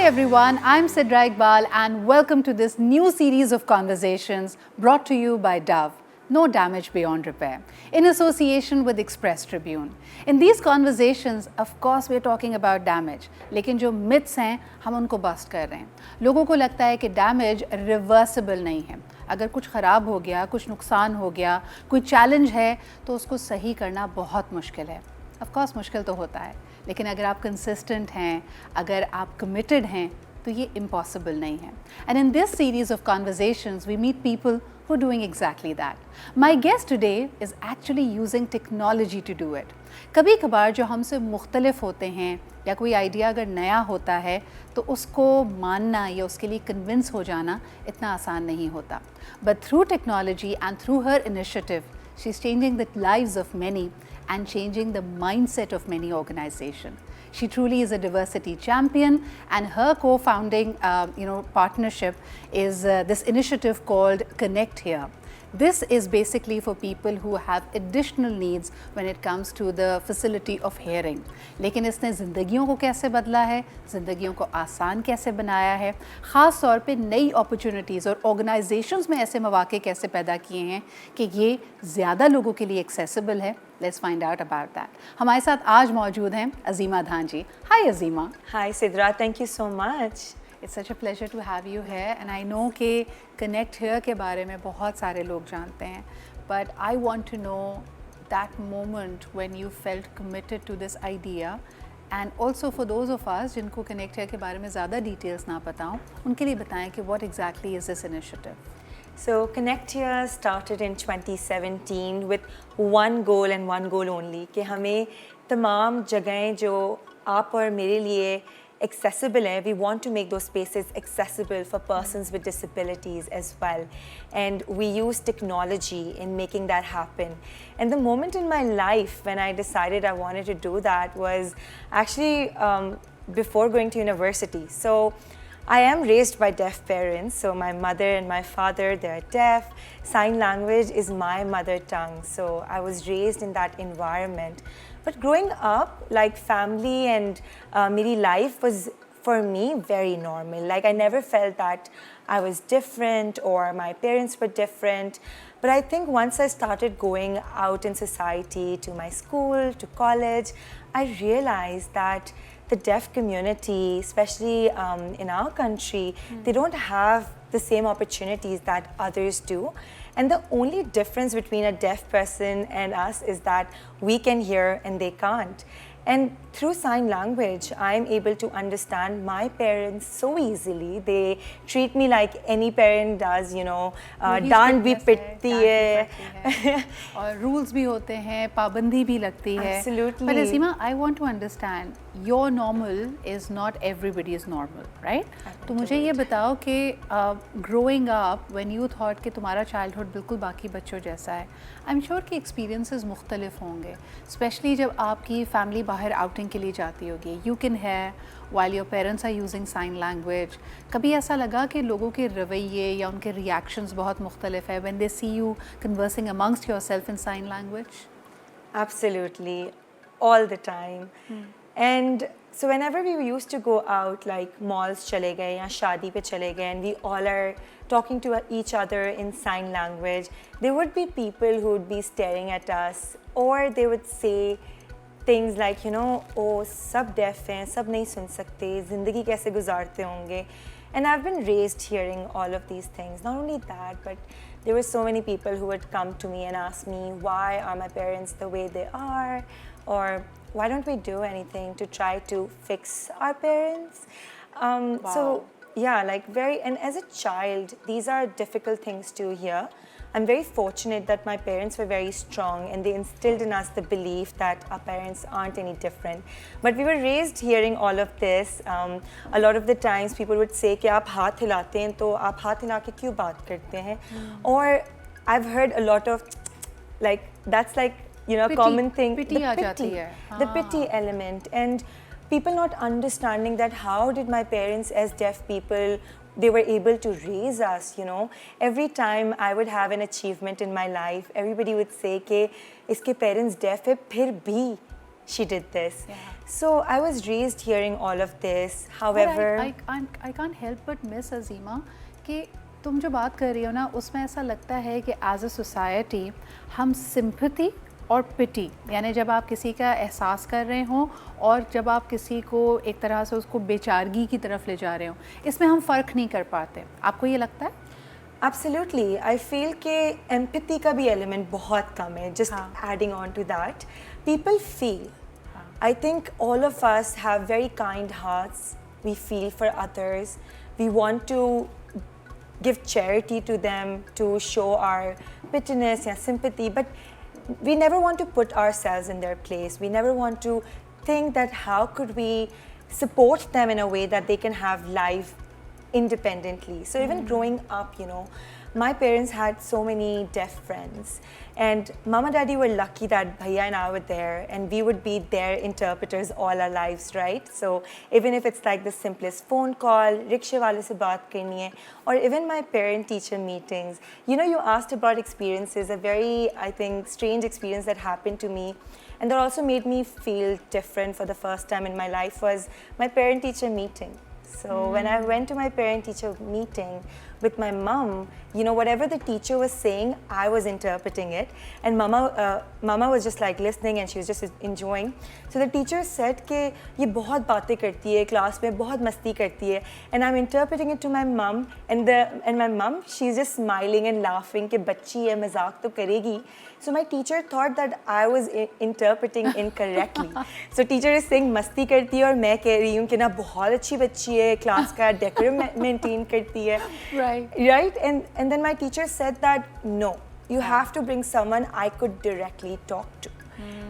everyone, I'm Sidra Iqbal and welcome to this new series of conversations brought to you by Dove, No Damage Beyond Repair, in association with Express Tribune. In these conversations, of course, we're talking about damage, लेकिन जो myths हैं, हम उनको bust कर रहे हैं. लोगों को लगता है कि damage reversible नहीं है. अगर कुछ ख़राब हो गया, कुछ नुकसान हो गया, कोई challenge है, तो उसको सही करना बहुत मुश्किल है. Of course, मुश्किल तो होता है. लेकिन अगर आप कंसिस्टेंट हैं, अगर आप कमिटेड हैं, तो ये इम्पॉसिबल नहीं है. And in this series of conversations we meet people who are doing exactly that. My guest today is actually using technology to do it. कभी कभार जो हमसे मुख्तलिफ होते हैं या कोई आइडिया अगर नया होता है तो उसको मानना या उसके लिए कन्विंस हो जाना इतना आसान नहीं होता. But through technology and through her initiative, she's changing the lives of many and changing the mindset of many organizations. She truly is a diversity champion, and her co-founding partnership is this initiative called ConnectHear. This is basically for people who have additional needs when it comes to the facility of hearing. लेकिन इसने ज़िंदगियों को कैसे बदला है, ज़िंदगियों को आसान कैसे बनाया है, ख़ास तौर पे नई opportunities और organizations में ऐसे मौक़े कैसे पैदा किए हैं कि ये ज़्यादा लोगों के लिए accessible है. Let's find out about that. हमारे साथ आज मौजूद हैं अज़ीमा धांजी. Hi Azima. Hi Sidra, thank you so much. It's such a pleasure to have you here, and I know कि ConnectHear के बारे में बहुत सारे लोग जानते हैं, but I want to know that moment when you felt committed to this idea, and also for those of us जिनको ConnectHear के बारे में ज़्यादा details ना पता हों, उनके लिए बताएं कि what exactly is this initiative? So ConnectHear started in 2017 with one goal and one goal only कि हमें तमाम जगहें जो आप और मेरे लिए accessible hai, we want to make those spaces accessible for persons with disabilities as well, and we use technology in making that happen. And the moment in my life when I decided I wanted to do that was actually before going to university. So I am raised by deaf parents, so my mother and my father, they're deaf. Sign language is my mother tongue, so I was raised in that environment. But growing up, like family and meri life was for me very normal. Like I never felt that I was different or my parents were different. But I think once I started going out in society, to my school, to college, I realized that the deaf community, especially in our country, they don't have the same opportunities that others do. And the only difference between a deaf person and us is that we can hear and they can't. And through sign language, I'm able to understand my parents so easily. They treat me like any parent does, you know, डांट भी पिटती है और rules भी होते हैं, पाबंदी भी लगती है. Absolutely. But Azima, I want to understand, your normal is not everybody's normal, right? तो मुझे ये बताओ कि growing up, when you thought कि तुम्हारा childhood बिल्कुल बाकी बच्चों जैसा है, I'm sure कि experiences मुख्तलिफ होंगे, especially जब आपकी family बाहर outing के लिए जाती होगी. You can hear while your parents are using sign language. कभी ऐसा लगा कि लोगों के रवैये या उनके reactions बहुत मुख्तलिफ है when they see you conversing amongst yourself in sign language? Absolutely, all the time. And so whenever we used to go out, like malls chale gaye ya shaadi pe chale gaye, and we all are talking to each other in sign language, there would be people who would be staring at us, or they would say things like, you know, oh, sab deaf hain, sab nahi sun sakte, zindagi kaise guzarte honge. And I've been raised hearing all of these things. Not only that, but there were so many people who would come to me and ask me, why are my parents the way they are? Or why don't we do anything to try to fix our parents? Wow. So yeah, like and as a child, these are difficult things to hear. I'm very fortunate that my parents were very strong and they instilled in us the belief that our parents aren't any different. But we were raised hearing all of this. A lot of the times people would say कि आप हाथ हिलाते हैं तो आप हाथ हिला के क्यों बात करते हैं? Or I've heard a lot of like, that's like, you know, pity, common thing. The pity element, and people not understanding that how did my parents as deaf people, they were able to raise us, you know. Every time I would have an achievement in my life, everybody would say कि इसके parents deaf है, फिर भी she did this. Yeah. So I was raised hearing all of this. However, I can't help but miss Azima कि तुम जो बात कर रही हो ना उसमें ऐसा लगता है कि एज अ सोसाइटी हम सिंपैथी और पिटी यानी जब आप किसी का एहसास कर रहे हो और जब आप किसी को एक तरह से उसको बेचारगी की तरफ ले जा रहे हो इसमें हम फ़र्क नहीं कर पाते. आपको ये लगता है? Absolutely. I feel कि empathy का भी element बहुत कम है. Just adding on to that, people feel. I think all of us have very kind hearts. We feel for others. We want to give charity to them, to show our bitterness and sympathy, but we never want to put ourselves in their place. We never want to think that how could we support them in a way that they can have life independently. So even growing up, you know, my parents had so many deaf friends, and Mama Daddy were lucky that Bhaiya and I were there, and we would be their interpreters all our lives, right? So even if it's like the simplest phone call, rickshaw wale se baat karni hai, or even my parent-teacher meetings. You know, you asked about experiences, a very, I think, strange experience that happened to me, and that also made me feel different for the first time in my life was my parent-teacher meeting. So when I went to my parent-teacher meeting with my mom, you know, whatever the teacher was saying, I was interpreting it. And Mama was just like listening and she was just enjoying. So the teacher said कि ये बहुत बातें करती है, class में बहुत मस्ती करती है. And I'm interpreting it to my mom, and my mom, she's just smiling and laughing कि बच्ची है, मजाक तो करेगी. So my teacher thought that I was interpreting incorrectly. So teacher is saying मस्ती करती है और मैं कह रही हूँ कि ना बहुत अच्छी बच्ची है, class का decorum maintain करती है. Right? And then my teacher said that no, you have to bring someone I could directly talk to.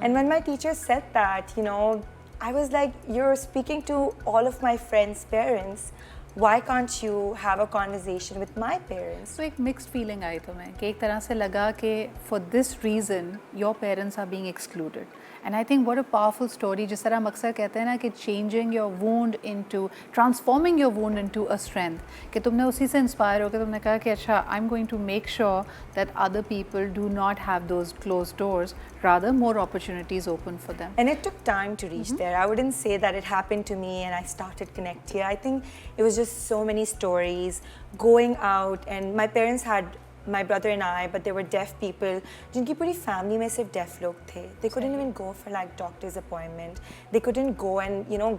And when my teacher said that, you know, I was like, you're speaking to all of my friends' parents. Why can't you have a conversation with my parents? So एक mixed feeling आई तुम्हें कि एक तरह से लगा कि for this reason your parents are being excluded. And I think what a powerful story, जिस तरह हम अक्सर कहते हैं ना कि changing your wound into, transforming your wound into a strength, कि तुमने उसी से inspire होकर तुमने कहा कि अच्छा I'm going to make sure that other people do not have those closed doors, rather more opportunities open for them. And it took time to reach there. I wouldn't say that it happened to me and I started ConnectHear. I think it was just so many stories going out, and my parents had my brother and I, but there were deaf people जिनकी पूरी family में सिर्फ deaf लोग थे. They couldn't even go for like doctor's appointment. They couldn't go and, you know,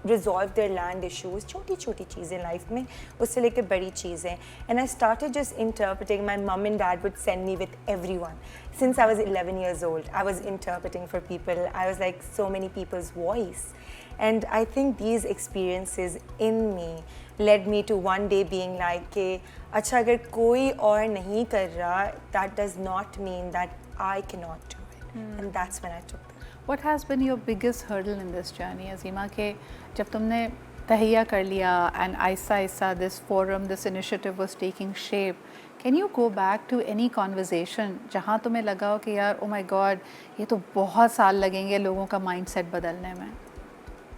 resolve their land issues. छोटी-छोटी चीज़ें life में, उससे लेके बड़ी चीज़ें. And I started just interpreting. My mom and dad would send me with everyone. Since I was 11 years old, I was interpreting for people. I was like so many people's voice. And I think these experiences in me led me to one day being like कि अच्छा अगर कोई और नहीं कर रहा, that does not mean that I cannot do it. And that's when I took that. What has been your biggest hurdle in this journey, Azima, कि जब तुमने तहिया कर लिया and Aahista Aahista this forum, this initiative was taking shape, can you go back to any conversation जहाँ तुम्हें लगा हो कि यार oh my god ये तो बहुत साल लगेंगे लोगों का mindset बदलने में?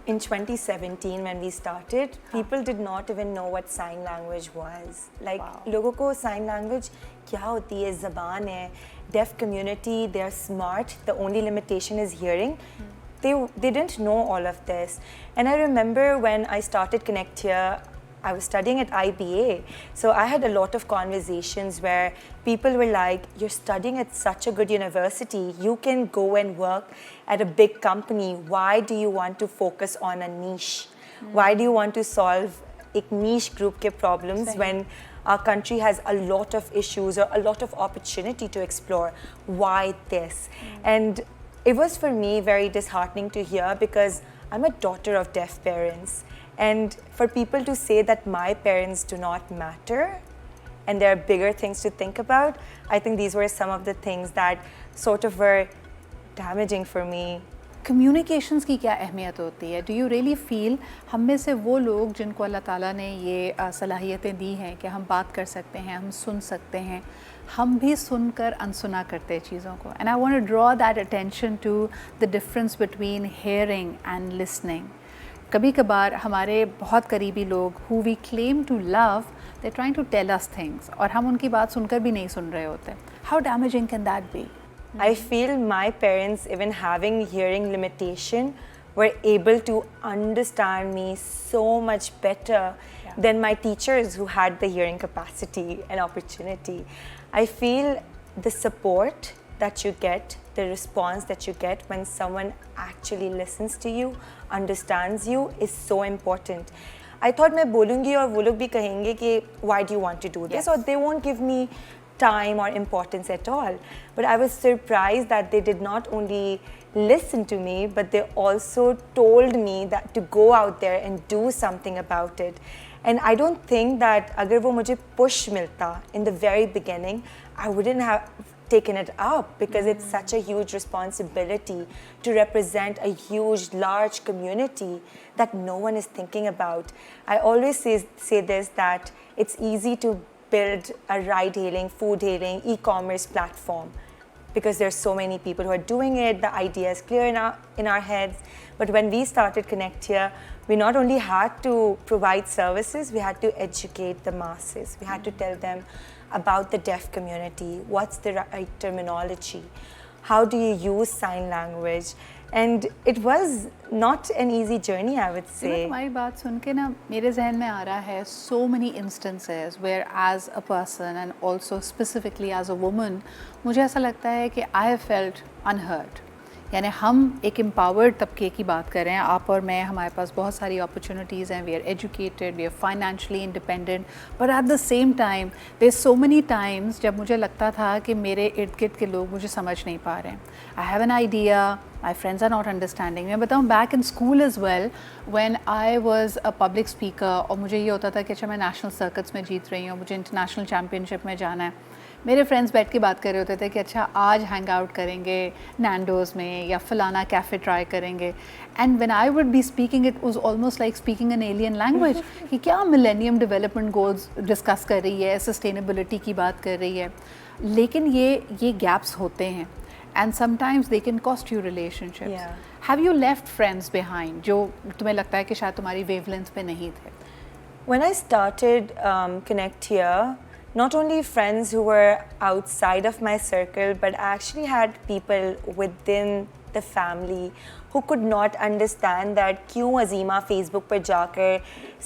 In 2017 when we started, people did not even know what sign language was. Like लोगों को sign language क्या होती है, ज़बान है. Deaf community, they're smart. The only limitation is hearing. They didn't know all of this. And I remember when I started ConnectHear, I was studying at IBA. So I had a lot of conversations where people were like, you're studying at such a good university, you can go and work at a big company. Why do you want to focus on a niche? Why do you want to solve a niche group ke problems when our country has a lot of issues or a lot of opportunity to explore? Why this? And it was for me very disheartening to hear because I'm a daughter of deaf parents. And for people to say that my parents do not matter and there are bigger things to think about, I think these were some of the things that sort of were damaging for me. Communications की क्या अहमियत होती है? Do you really feel हम में से वो लोग जिनको अल्लाह ताला ने ये सलाहियतें दी हैं कि हम बात कर सकते हैं, हम सुन सकते हैं, हम भी सुनकर अनसुना करते हैं चीज़ों को. And I want to draw that attention to the difference between hearing and listening. कभी कभार हमारे बहुत करीबी लोग who we claim to love, they're trying to tell us things और हम उनकी बात सुनकर भी नहीं सुन रहे होते. How damaging can that be? I feel my parents, even having hearing limitation, were able to understand me so much better than my teachers who had the hearing capacity and opportunity. I feel the support that you get, the response that you get when someone actually listens to you, understands you, is so important. I thought मैं बोलूँगी और वो लोग भी कहेंगे कि why do you want to do this, or they won't give me time or importance at all. But I was surprised that they did not only listen to me, but they also told me that to go out there and do something about it. And I don't think that अगर वो मुझे push मिलता in the very beginning, I wouldn't have taken it up, because it's such a huge responsibility to represent a huge, large community that no one is thinking about. I always say this, that it's easy to build a ride-hailing, food-hailing, e-commerce platform, because there's so many people who are doing it, the idea is clear in our heads. But when we started ConnectHear, we not only had to provide services, we had to educate the masses. We had to tell them about the deaf community, what's the right terminology, how do you use sign language. And it was not an easy journey, I would say. तुम्हारी बात सुन के ना मेरे जहन में आ रहा है so many instances where as a person and also specifically as a woman, मुझे ऐसा लगता है कि I have felt unheard. यानी हम एक empowered तबके की बात कर रहे हैं, आप और मैं, हमारे पास बहुत सारी opportunities हैं, we are educated, we are financially independent, but at the same time, there's so many times जब मुझे लगता था कि मेरे इर्द गिर्द के लोग मुझे समझ नहीं पा रहे हैं. I have an idea, my friends are not understanding. मैं बताऊँ back in school as well, when I was a public speaker और मुझे ये होता था कि अच्छा मैं national circuits में जीत रही हूँ, मुझे international championship में जाना है, मेरे फ्रेंड्स बैठ के बात कर रहे होते थे कि अच्छा आज हैंग आउट करेंगे नैंडोज़ में या फलाना कैफ़े ट्राई करेंगे. And when I would be speaking, it was almost like speaking an alien language कि क्या मिलेनियम डेवलपमेंट गोल्स डिस्कस कर रही है, सस्टेनेबिलिटी की बात कर रही है. लेकिन ये गैप्स होते हैं and sometimes they can cost you relationships. Have you left friends behind जो तुम्हें लगता है कि शायद तुम्हारी वेवलेंथ पे नहीं थे? When I started ConnectHear, not only friends who were outside of my circle, but I actually had people within the family who could not understand that क्यों अजीमा Facebook पर जाकर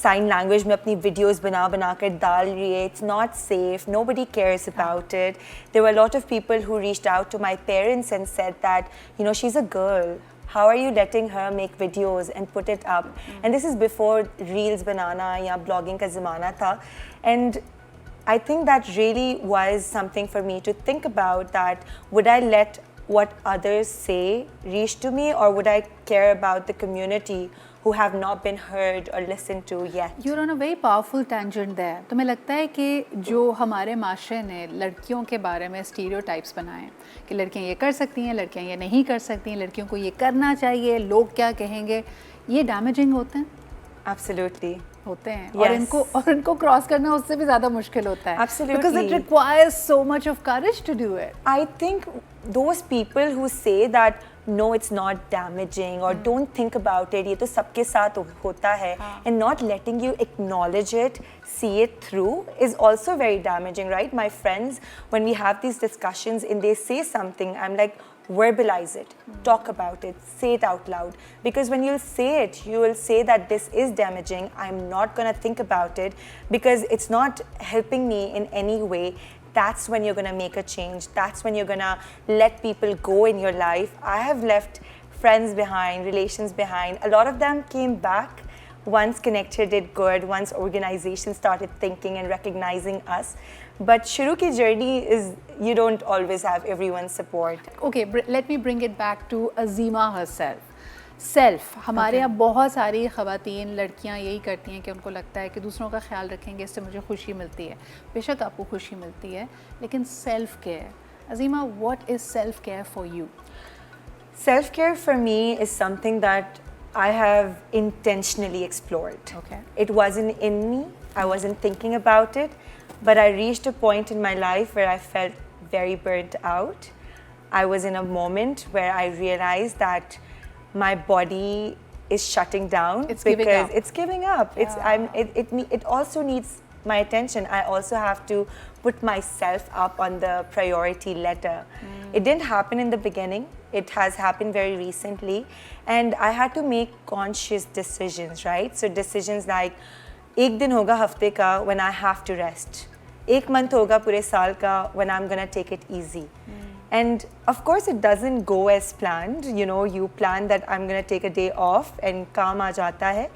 sign language में अपनी videos बना कर डाल रही है. It's not safe. Nobody cares about it. There were a lot of people who reached out to my parents and said that, you know, she's a girl. How are you letting her make videos and put it up? And this is before reels बनाना या blogging का ज़माना था. And I think that really was something for me to think about, that would I let what others say reach to me, or would I care about the community who have not been heard or listened to yet? You're on a very powerful tangent there. तुम्हें लगता है कि जो हमारे माशरे ने लड़कियों के बारे में stereotypes बनाए हैं कि लड़कियां ये कर सकती हैं, लड़कियां ये नहीं कर सकती हैं, लड़कियों को ये करना चाहिए, लोग क्या कहेंगे, ये damaging होते हैं? Absolutely. होते हैं. Yes. और इनको क्रॉस करना उससे भी ज़्यादा मुश्किल होता है. Absolutely. Because it requires so much of courage to do it. I think those people who say that no, it's not damaging, or don't think about it, ये तो सबके साथ होता है, and not letting you acknowledge it, see it through, is also very damaging, right? My friends, when we have these discussions and they say something, I'm like, verbalize it, talk about it, say it out loud. Because when you say it, you will say that this is damaging, I'm not gonna think about it because it's not helping me in any way. That's when you're gonna make a change. That's when you're gonna let people go in your life. I have left friends behind, relations behind. A lot of them came back once ConnectHear did good, once organizations started thinking and recognizing us. But shuru ki journey is, you don't always have everyone's support. Okay, let me bring it back to Azima herself. Self हमारे यहाँ बहुत सारी ख़वातीन लड़कियाँ यही करती हैं कि उनको लगता है कि दूसरों का ख्याल रखेंगे, इससे मुझे खुशी मिलती है. बेशक आपको खुशी मिलती है, लेकिन self care, Azima, what is self care for you? Self care for me is something that I have intentionally explored. Okay. It wasn't in me, I wasn't thinking about it, but I reached a point in my life where I felt very burnt out. I was in a moment where I realized that my body is shutting down it's because giving up. it's giving up. Yeah. It also needs my attention, I also have to put myself up on the priority ladder. It didn't happen in the beginning. It has happened very recently. And I had to make conscious decisions, right? So decisions like, एक दिन होगा हफ्ते का when I have to rest. एक month होगा पूरे साल का when I'm gonna take it easy. And of course, it doesn't go as planned. You know, you plan that I'm gonna take a day off and काम आ जाता है.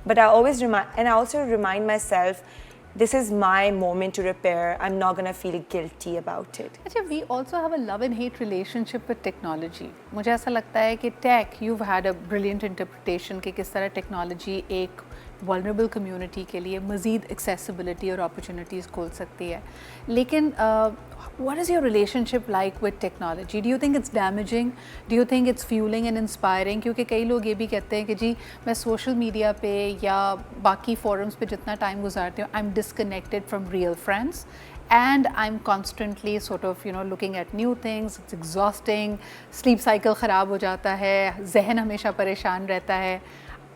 But I always I also remind myself, this is my moment to repair. I'm not gonna feel guilty about it. अच्छा, we also have a love and hate relationship with technology. मुझे ऐसा लगता है कि tech, you've had a brilliant interpretation कि किस तरह technology एक vulnerable community के लिए मज़ीद accessibility और opportunities खोल सकती है. लेकिन what is your relationship like with technology? Do you think it's damaging? Do you think it's fueling and inspiring? क्योंकि कई लोग ये भी कहते हैं कि जी मैं social media पे या बाकी forums पे जितना time गुजारती हूँ, I'm disconnected from real friends. And I'm constantly sort of, you know, looking at new things. It's exhausting. Sleep cycle ख़राब हो जाता है. ज़हन हमेशा परेशान रहता है.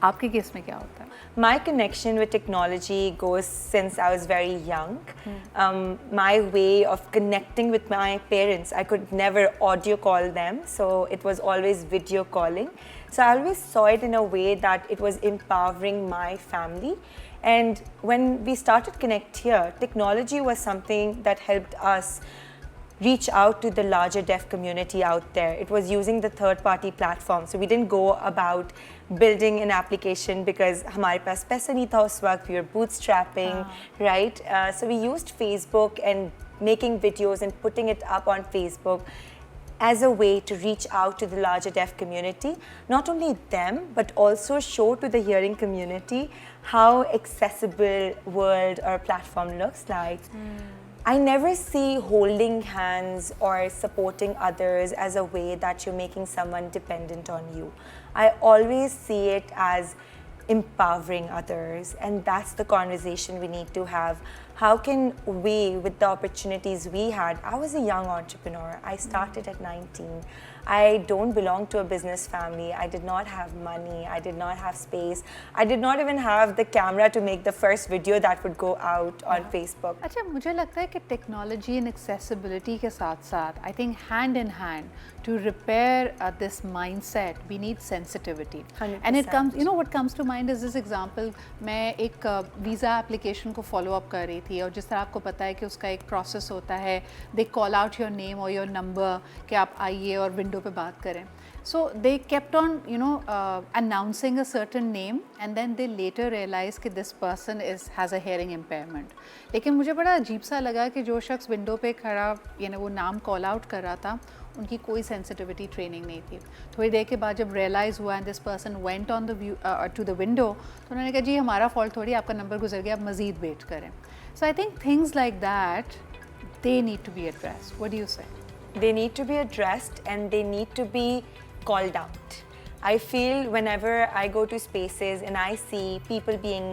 आपके केस में क्या होता है? My connection with technology goes since I was very young. My way of connecting with my parents, I could never audio call them, so it was always video calling. So I always saw it in a way that it was empowering my family. And when we started ConnectHear, technology was something that helped us reach out to the larger deaf community out there. It was using the third-party platform. So we didn't go about building an application because हमारे पास पैसा नहीं था उस वक्त. We were bootstrapping, right? So we used Facebook and making videos and putting it up on Facebook as a way to reach out to the larger deaf community. Not only them, but also show to the hearing community how accessible world or platform looks like. I never see holding hands or supporting others as a way that you're making someone dependent on you. I always see it as empowering others, and that's the conversation we need to have. How can we, with the opportunities we had, I was a young entrepreneur. I started at 19. I don't belong to a business family. I did not have money. I did not have space. I did not even have the camera to make the first video that would go out on Facebook. अच्छा, मुझे लगता है कि technology and accessibility के साथ-साथ, I think hand in hand, to repair this mindset, we need sensitivity. 100%. And it comes, you know, what comes to mind is this example. मैं एक visa application को follow up कर रही थी और जिस तरह आपको पता है कि उसका एक process होता है, they call out your name or your number कि आप आइए और window पे बात करें. So they kept on, you know, announcing a certain name, and then they later realized कि this person has a hearing impairment. लेकिन मुझे बड़ा अजीब सा लगा कि जो शख्स विंडो पे खड़ा, यानी वो नाम कॉल आउट कर रहा था, उनकी कोई सेंसिटिविटी ट्रेनिंग नहीं थी. थोड़ी देर के बाद जब रियलाइज़ हुआ and this person went on the view to the window, तो उन्होंने कहा जी हमारा फॉल्ट थोड़ी, आपका नंबर गुजर गया, आप मज़ीद वेट करें. So I think things like that, they need to be addressed. What do you say? They need to be addressed and they need to be called out. I feel whenever I go to spaces and I see people being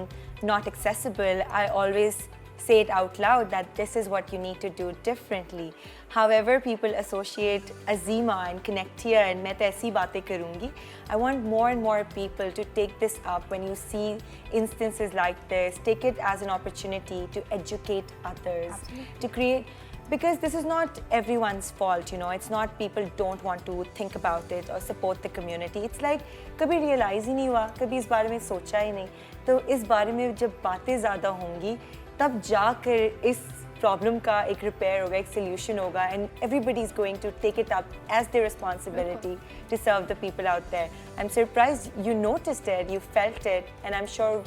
not accessible, I always say it out loud that this is what you need to do differently. However people associate Azima and ConnectHear and मैं तो ऐसी बातें करूँगी. I want more and more people to take this up. When you see instances like this, take it as an opportunity to educate others. Absolutely. To create, because this is not everyone's fault, you know. It's not people don't want to think about it or support the community. It's like कभी realize ही नहीं हुआ, कभी इस बारे में सोचा ही नहीं. तो इस बारे में जब बातें ज़्यादा होंगी, तब जाकर इस प्रॉब्लम का एक रिपेयर होगा, एक सोल्यूशन होगा, and everybody is going to take it up as their responsibility to serve the people out there. I'm surprised you noticed it, you felt it, and I'm sure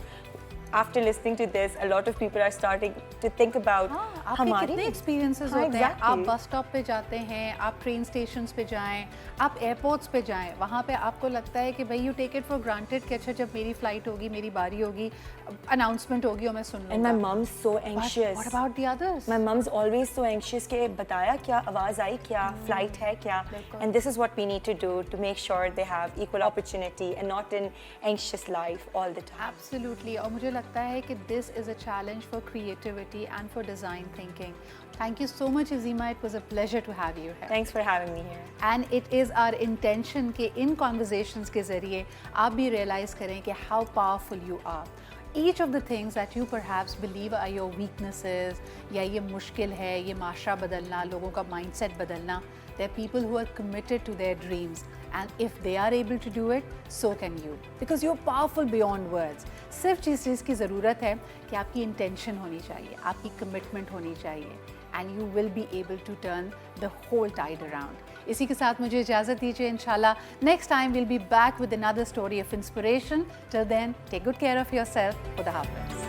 after listening to this, a lot of people are starting to think about आपके कितने experiences होते हैं? आप exactly. Bus stop पे जाते हैं, आप train stations पे जाएं, आप एयरपोर्ट्स पे जाएं, वहाँ पे आपको लगता है कि भाई you take it for granted कि अच्छा जब मेरी फ्लाइट होगी, मेरी बारी होगी, अनाउंसमेंट होगी और मैं सुन लूँगा. And my mom's so anxious. What about the others? My mom's always so anxious कि बताया क्या, आवाज़ आई क्या, flight है क्या, and this is what we need to do to make sure they have equal opportunity and not an anxious life all the time. Absolutely. और मुझे लगता है कि this is a challenge for creativity and for design thinking. Thank you so much, Azima. It was a pleasure to have you here. Thanks for having me here. And it is our intention कि इन conversations के ज़रिए आप भी realize करें कि how powerful you are. each of the things that you perhaps believe are your weaknesses, या ये मुश्किल है, ये माशरा बदलना, लोगों का mindset बदलना, there are people who are committed to their dreams, and if they are able to do it, so can you, because you're powerful beyond words. सिर्फ जिस चीज़ की ज़रूरत है कि आपकी intention होनी चाहिए, आपकी commitment होनी चाहिए, and you will be able to turn the whole tide around. इसी के साथ मुझे इजाज़त दीजिए. इंशाल्लाह next time we'll be back with another story of inspiration. Till then, take good care of yourself. खुदा हाफ़िज़.